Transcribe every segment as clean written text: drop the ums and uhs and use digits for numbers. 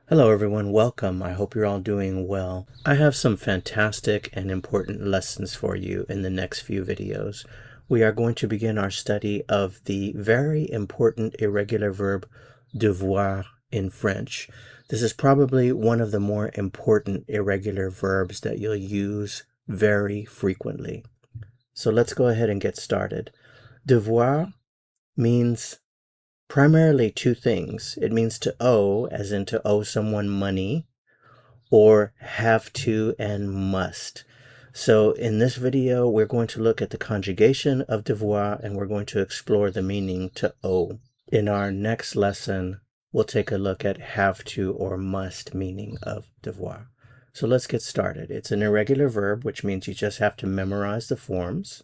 Hello everyone, welcome. I hope you're all doing well. I have some fantastic and important lessons for you in the next few videos. We are going to begin our study of the very important irregular verb devoir in French. This is probably one of the more important irregular verbs that you'll use very frequently. So let's go ahead and get started. Devoir means primarily two things. It means to owe, as in to owe someone money, or have to and must. So in this video, we're going to look at the conjugation of devoir and we're going to explore the meaning to owe. In our next lesson, we'll take a look at have to or must meaning of devoir. So let's get started. It's an irregular verb, which means you just have to memorize the forms.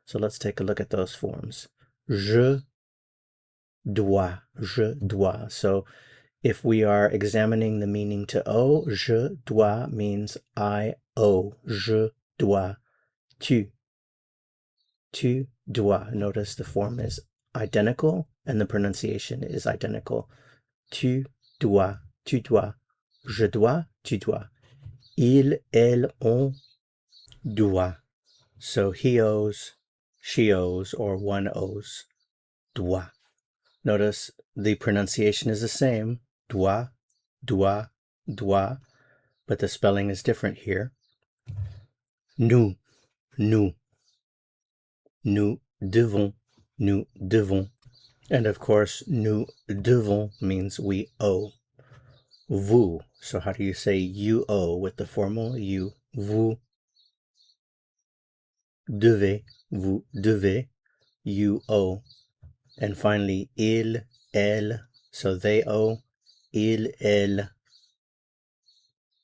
So let's take a look at those forms. Je dois. So if we are examining the meaning to owe, je dois means I owe. Je dois. Tu dois. Notice the form is identical and the pronunciation is identical. Tu dois. Je dois, tu dois. Il, elle, on doit. So he owes, she owes, or one owes. Doit. Notice the pronunciation is the same, doit, doit, doit, but the spelling is different here. Nous devons. And of course, nous devons means we owe. Vous, so how do you say you owe with the formal you? Vous devez, you owe. And finally, il, elle, so they owe. Ils, elles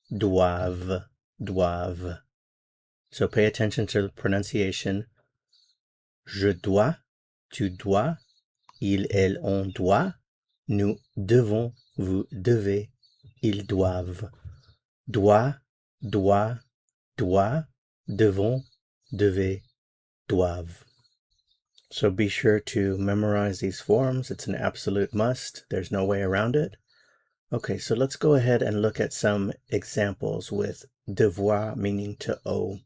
doivent. So pay attention to the pronunciation. Je dois, tu dois, il, elle, on doit, nous devons, vous devez, ils doivent. Doit, devons, devez, doivent. So be sure to memorize these forms. It's an absolute must. There's no way around it. Okay, so let's go ahead and look at some examples with devoir meaning to owe.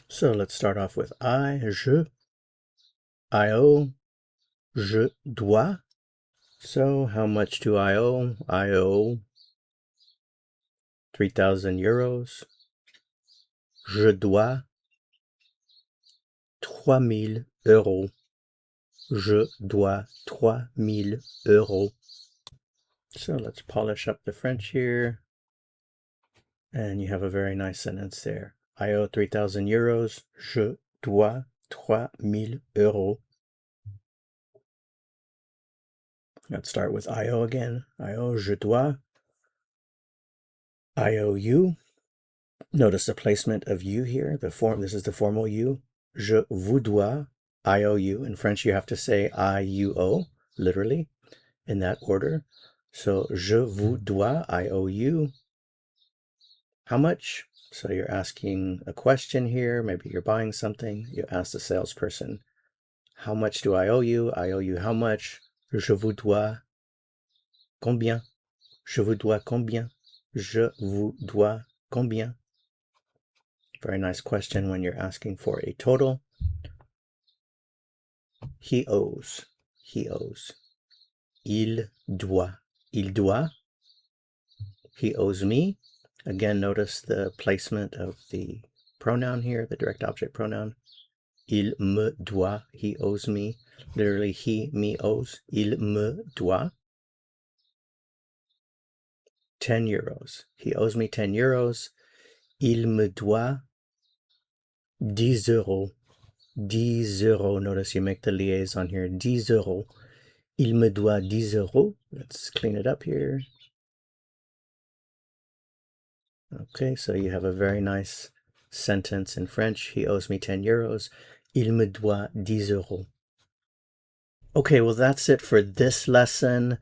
So let's start off with je owe, je dois. So how much do I owe? I owe 3,000 euros. Je dois 3,000 euros. Je dois 3,000 euros. So let's polish up the French here. And you have a very nice sentence there. I owe 3,000 euros. Je dois 3,000 euros. Let's start with I owe again. I owe, je dois. I owe you. Notice the placement of you here. This is the formal you. Je vous dois. I owe you. In French, you have to say I, you, owe, literally, in that order. So, je vous dois, I owe you. How much? So you're asking a question here. Maybe you're buying something. You ask the salesperson, how much do I owe you? I owe you how much? Je vous dois combien? Je vous dois combien? Je vous dois combien? Very nice question when you're asking for a total. He owes. Il doit. He owes me. Again, notice the placement of the pronoun here, the direct object pronoun. Il me doit. He owes me. Literally, he me owes. Il me doit 10 euros. He owes me 10 euros. Il me doit 10 euros. 10 euros. Notice you make the liaison here. 10 euros. Il me doit 10 euros. Let's clean it up here. Okay, so you have a very nice sentence in French. He owes me 10 euros. Il me doit 10 euros. Okay, well, that's it for this lesson.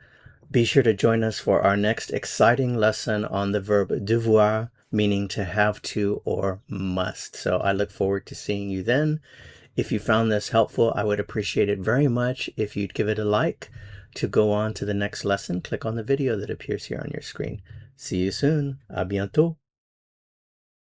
Be sure to join us for our next exciting lesson on the verb devoir, meaning to have to or must. So I look forward to seeing you then. If you found this helpful, I would appreciate it very much if you'd give it a like. To go on to the next lesson, click on the video that appears here on your screen. See you soon. À bientôt.